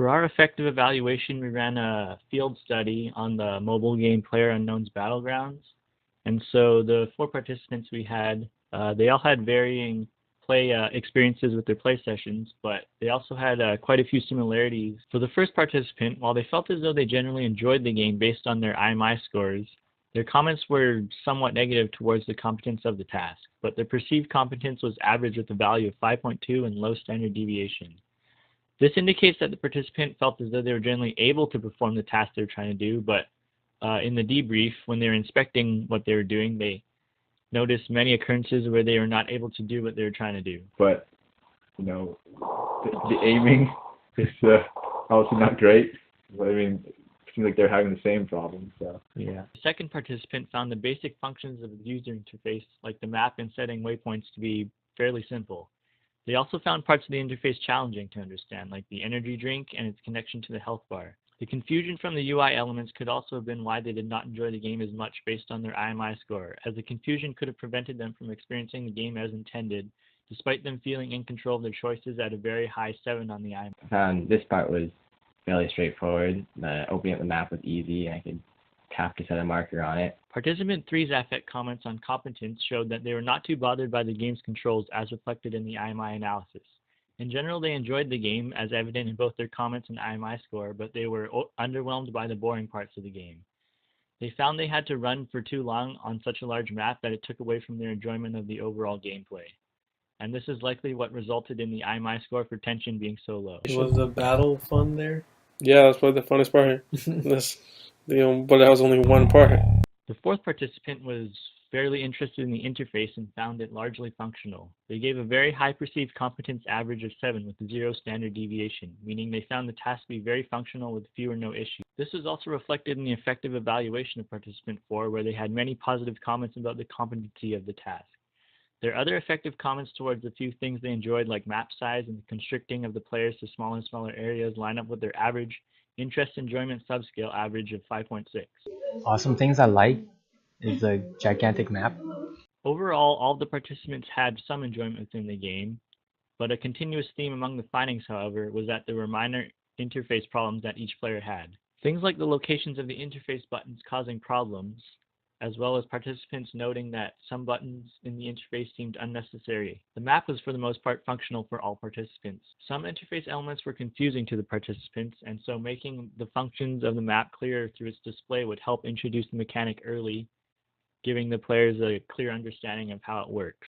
For our effective evaluation, we ran a field study on the mobile game PlayerUnknown's Battlegrounds. And so the 4 participants we had, they all had varying play experiences with their play sessions, but they also had quite a few similarities. For the first participant, while they felt as though they generally enjoyed the game based on their IMI scores, their comments were somewhat negative towards the competence of the task, but their perceived competence was average with a value of 5.2 and low standard deviation. This indicates that the participant felt as though they were generally able to perform the task they were trying to do, but in the debrief, when they were inspecting what they were doing, they noticed many occurrences where they were not able to do what they were trying to do. But, the aiming is obviously not great. But, I mean, it seems like they're having the same problem. So yeah. The second participant found the basic functions of the user interface, like the map and setting waypoints, to be fairly simple. They also found parts of the interface challenging to understand, like the energy drink and its connection to the health bar. The confusion from the UI elements could also have been why they did not enjoy the game as much based on their IMI score, as the confusion could have prevented them from experiencing the game as intended, despite them feeling in control of their choices at a very high 7 on the IMI. I found this part was fairly straightforward. Opening up the map was easy. I could tap to set a marker on it. Participant 3's affect comments on competence showed that they were not too bothered by the game's controls as reflected in the IMI analysis. In general, they enjoyed the game, as evident in both their comments and IMI score, but they were underwhelmed by the boring parts of the game. They found they had to run for too long on such a large map that it took away from their enjoyment of the overall gameplay. And this is likely what resulted in the IMI score for tension being so low. Was the battle fun there? Yeah, that's probably the funnest part. But that was only one part. The 4th participant was fairly interested in the interface and found it largely functional. They gave a very high perceived competence average of 7 with 0 standard deviation, meaning they found the task to be very functional with few or no issues. This was also reflected in the effective evaluation of participant 4, where they had many positive comments about the competency of the task. Their other effective comments towards the few things they enjoyed, like map size and the constricting of the players to smaller and smaller areas, line up with their average interest enjoyment subscale average of 5.6. Awesome things I like is a gigantic map. Overall, all the participants had some enjoyment within the game, but a continuous theme among the findings, however, was that there were minor interface problems that each player had. Things like the locations of the interface buttons causing problems, as well as participants noting that some buttons in the interface seemed unnecessary. The map was for the most part functional for all participants. Some interface elements were confusing to the participants, and so making the functions of the map clearer through its display would help introduce the mechanic early, giving the players a clear understanding of how it works.